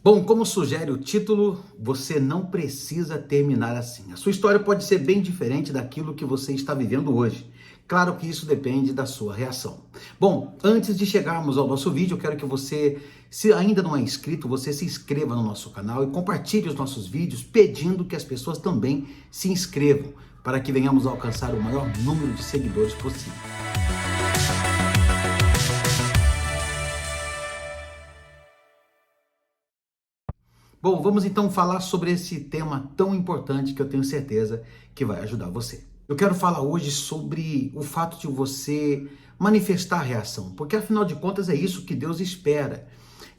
Bom, como sugere o título, você não precisa terminar assim. A sua história pode ser bem diferente daquilo que você está vivendo hoje. Claro que isso depende da sua reação. Bom, antes de chegarmos ao nosso vídeo, eu quero que você, se ainda não é inscrito, você se inscreva no nosso canal e compartilhe os nossos vídeos, pedindo que as pessoas também se inscrevam, para que venhamos a alcançar o maior número de seguidores possível. Bom, vamos então falar sobre esse tema tão importante que eu tenho certeza que vai ajudar você. Eu quero falar hoje sobre o fato de você manifestar a reação, porque afinal de contas é isso que Deus espera.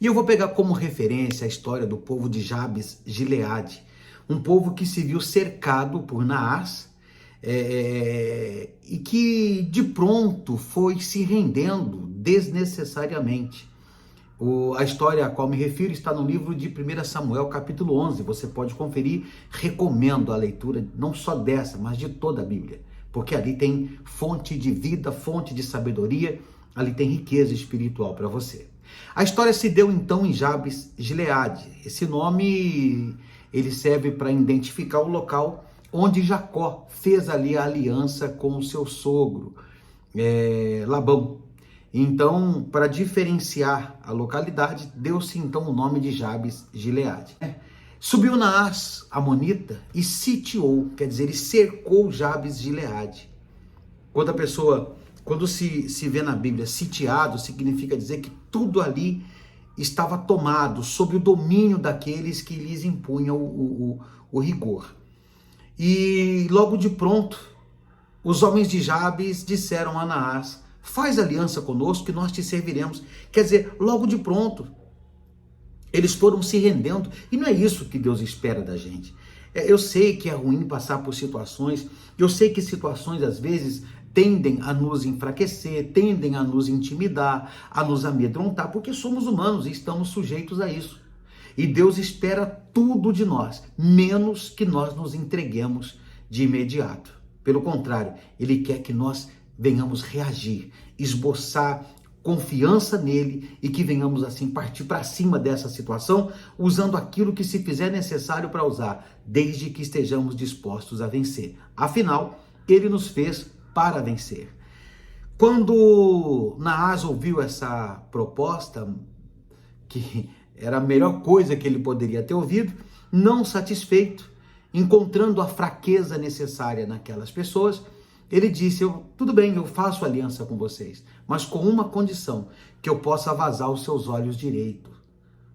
E eu vou pegar como referência a história do povo de Jabes Gileade, um povo que se viu cercado por Naás e que de pronto foi se rendendo desnecessariamente. A história a qual me refiro está no livro de 1 Samuel, capítulo 11. Você pode conferir, recomendo a leitura não só dessa, mas de toda a Bíblia, porque ali tem fonte de vida, fonte de sabedoria, ali tem riqueza espiritual para você. A história se deu então em Jabes Gileade. Esse nome ele serve para identificar o local onde Jacó fez ali a aliança com o seu sogro, Labão. Então, para diferenciar a localidade, deu-se então o nome de Jabes Gileade. Subiu Naás, amonita, e sitiou, quer dizer, ele cercou Jabes Gileade. Quando se vê na Bíblia sitiado, significa dizer que tudo ali estava tomado, sob o domínio daqueles que lhes impunham o rigor. E logo de pronto, os homens de Jabes disseram a Naás: faz aliança conosco que nós te serviremos. Quer dizer, logo de pronto, eles foram se rendendo. E não é isso que Deus espera da gente. Eu sei que é ruim passar por situações, eu sei que situações às vezes tendem a nos enfraquecer, tendem a nos intimidar, a nos amedrontar, porque somos humanos e estamos sujeitos a isso. E Deus espera tudo de nós, menos que nós nos entreguemos de imediato. Pelo contrário, Ele quer que nós venhamos reagir, esboçar confiança nele e que venhamos assim partir para cima dessa situação, usando aquilo que se fizer necessário para usar, desde que estejamos dispostos a vencer. Afinal, ele nos fez para vencer. Quando Naás ouviu essa proposta, que era a melhor coisa que ele poderia ter ouvido, não satisfeito, encontrando a fraqueza necessária naquelas pessoas, ele disse: tudo bem, eu faço aliança com vocês, mas com uma condição, que eu possa vazar os seus olhos direitos,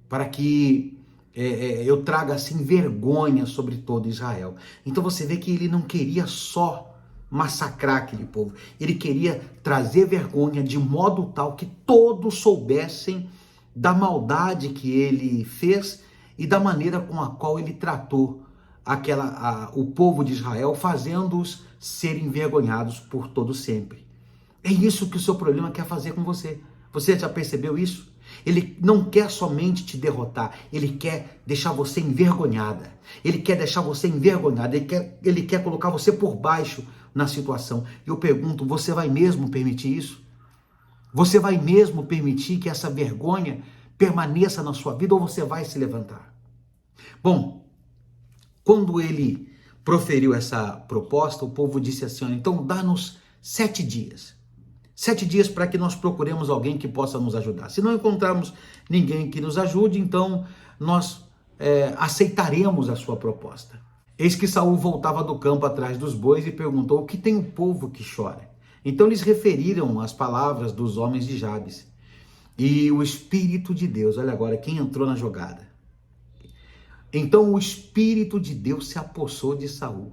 para que eu traga assim vergonha sobre todo Israel. Então você vê que ele não queria só massacrar aquele povo, ele queria trazer vergonha de modo tal que todos soubessem da maldade que ele fez e da maneira com a qual ele tratou o povo de Israel, fazendo-os serem envergonhados por todo sempre. É isso que o seu problema quer fazer com você. Você já percebeu isso? Ele não quer somente te derrotar, ele quer deixar você envergonhada. Ele quer deixar você envergonhada, ele quer colocar você por baixo na situação. Eu pergunto, você vai mesmo permitir isso? Você vai mesmo permitir que essa vergonha permaneça na sua vida ou você vai se levantar? Bom, quando ele proferiu essa proposta, o povo disse assim: então dá-nos 7 dias. 7 dias para que nós procuremos alguém que possa nos ajudar. Se não encontrarmos ninguém que nos ajude, então nós aceitaremos a sua proposta. Eis que Saul voltava do campo atrás dos bois e perguntou: o que tem o povo que chora? Então lhes referiram as palavras dos homens de Jabes. E o Espírito de Deus, olha agora quem entrou na jogada. Então o Espírito de Deus se apossou de Saul,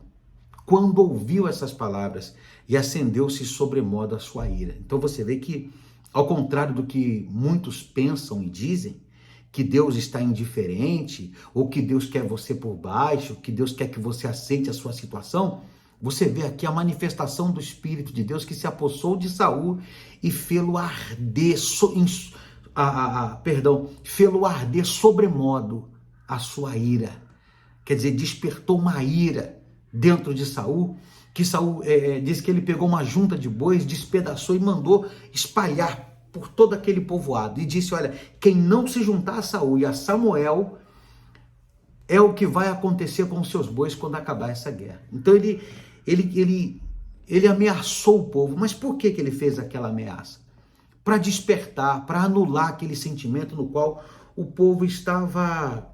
quando ouviu essas palavras, e acendeu-se sobremodo a sua ira. Então você vê que, ao contrário do que muitos pensam e dizem, que Deus está indiferente, ou que Deus quer você por baixo, que Deus quer que você aceite a sua situação, você vê aqui a manifestação do Espírito de Deus que se apossou de Saul e fê-lo arder, fê-lo arder sobremodo a sua ira. Quer dizer, despertou uma ira dentro de Saul, que Saul diz que ele pegou uma junta de bois, despedaçou e mandou espalhar por todo aquele povoado. E disse: olha, quem não se juntar a Saul e a Samuel é o que vai acontecer com os seus bois quando acabar essa guerra. Então ele ameaçou o povo. Mas por que ele fez aquela ameaça? Para despertar, para anular aquele sentimento no qual o povo estava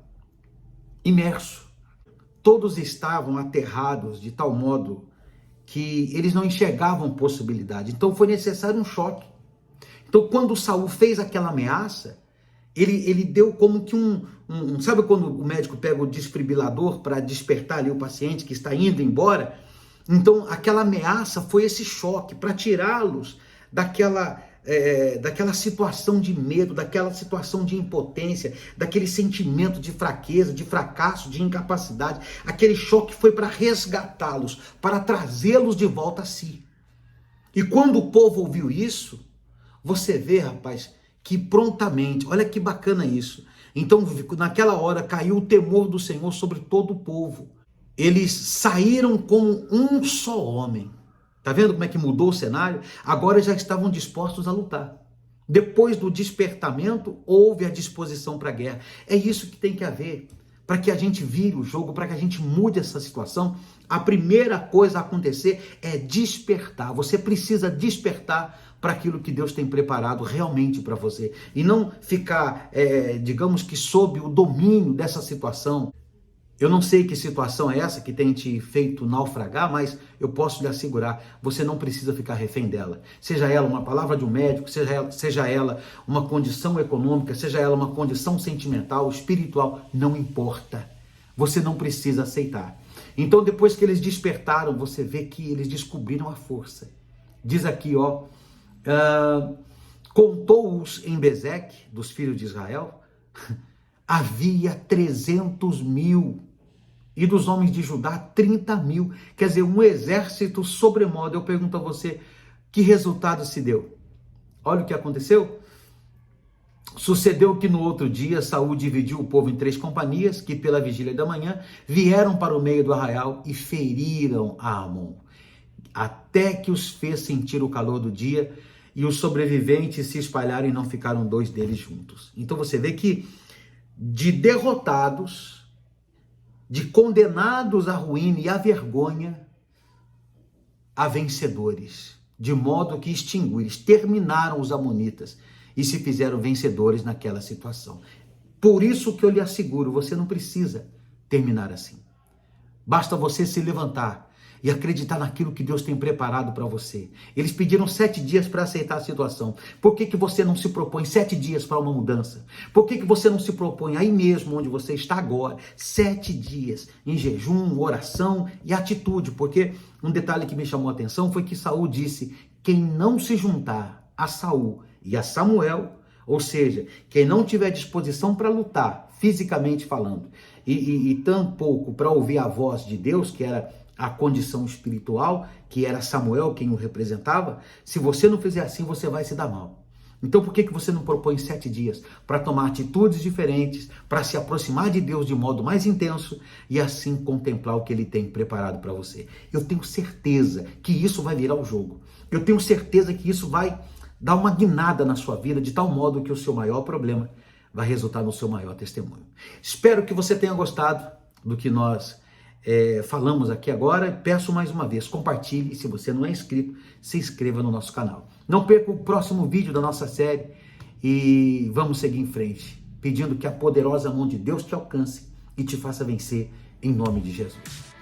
imerso. Todos estavam aterrados de tal modo que eles não enxergavam possibilidade. Então foi necessário um choque. Então quando Saul fez aquela ameaça, ele deu como que sabe quando o médico pega o desfibrilador para despertar ali o paciente que está indo embora? Então aquela ameaça foi esse choque para tirá-los daquela situação de medo, daquela situação de impotência, daquele sentimento de fraqueza, de fracasso, de incapacidade. Aquele choque foi para resgatá-los, para trazê-los de volta a si. E quando o povo ouviu isso, você vê, rapaz, que prontamente, olha que bacana isso. Então, naquela hora, caiu o temor do Senhor sobre todo o povo. Eles saíram como um só homem. Tá vendo como é que mudou o cenário? Agora já estavam dispostos a lutar. Depois do despertamento, houve a disposição para a guerra. É isso que tem que haver. Para que a gente vire o jogo, para que a gente mude essa situação, a primeira coisa a acontecer é despertar. Você precisa despertar para aquilo que Deus tem preparado realmente para você. E não ficar, digamos que, sob o domínio dessa situação. Eu não sei que situação é essa que tem te feito naufragar, mas eu posso lhe assegurar, você não precisa ficar refém dela. Seja ela uma palavra de um médico, seja ela uma condição econômica, seja ela uma condição sentimental, espiritual, não importa. Você não precisa aceitar. Então, depois que eles despertaram, você vê que eles descobriram a força. Diz aqui, contou-os em Bezeque, dos filhos de Israel, havia 300.000, e dos homens de Judá 30.000, quer dizer, um exército sobremodo. Eu pergunto a você, que resultado se deu? Olha o que aconteceu. Sucedeu que no outro dia Saul dividiu o povo em 3 companhias, que pela vigília da manhã vieram para o meio do arraial e feriram a Amon, até que os fez sentir o calor do dia, e os sobreviventes se espalharam e não ficaram 2 deles juntos. Então você vê que de derrotados, de condenados à ruína e à vergonha, a vencedores, de modo que eles terminaram os amonitas e se fizeram vencedores naquela situação. Por isso que eu lhe asseguro, você não precisa terminar assim. Basta você se levantar e acreditar naquilo que Deus tem preparado para você. Eles pediram 7 dias para aceitar a situação. Por que você não se propõe 7 dias para uma mudança? Por que você não se propõe aí mesmo onde você está agora, 7 dias em jejum, oração e atitude? Porque um detalhe que me chamou a atenção foi que Saul disse, quem não se juntar a Saul e a Samuel, ou seja, quem não tiver disposição para lutar, fisicamente falando, e tampouco para ouvir a voz de Deus, que era a condição espiritual, que era Samuel quem o representava, se você não fizer assim, você vai se dar mal. Então por que você não propõe 7 dias para tomar atitudes diferentes, para se aproximar de Deus de modo mais intenso e assim contemplar o que Ele tem preparado para você? Eu tenho certeza que isso vai virar o jogo. Eu tenho certeza que isso vai dar uma guinada na sua vida, de tal modo que o seu maior problema vai resultar no seu maior testemunho. Espero que você tenha gostado do que nós falamos aqui agora. Peço mais uma vez, compartilhe. Se você não é inscrito, se inscreva no nosso canal. Não perca o próximo vídeo da nossa série e vamos seguir em frente, pedindo que a poderosa mão de Deus te alcance e te faça vencer em nome de Jesus.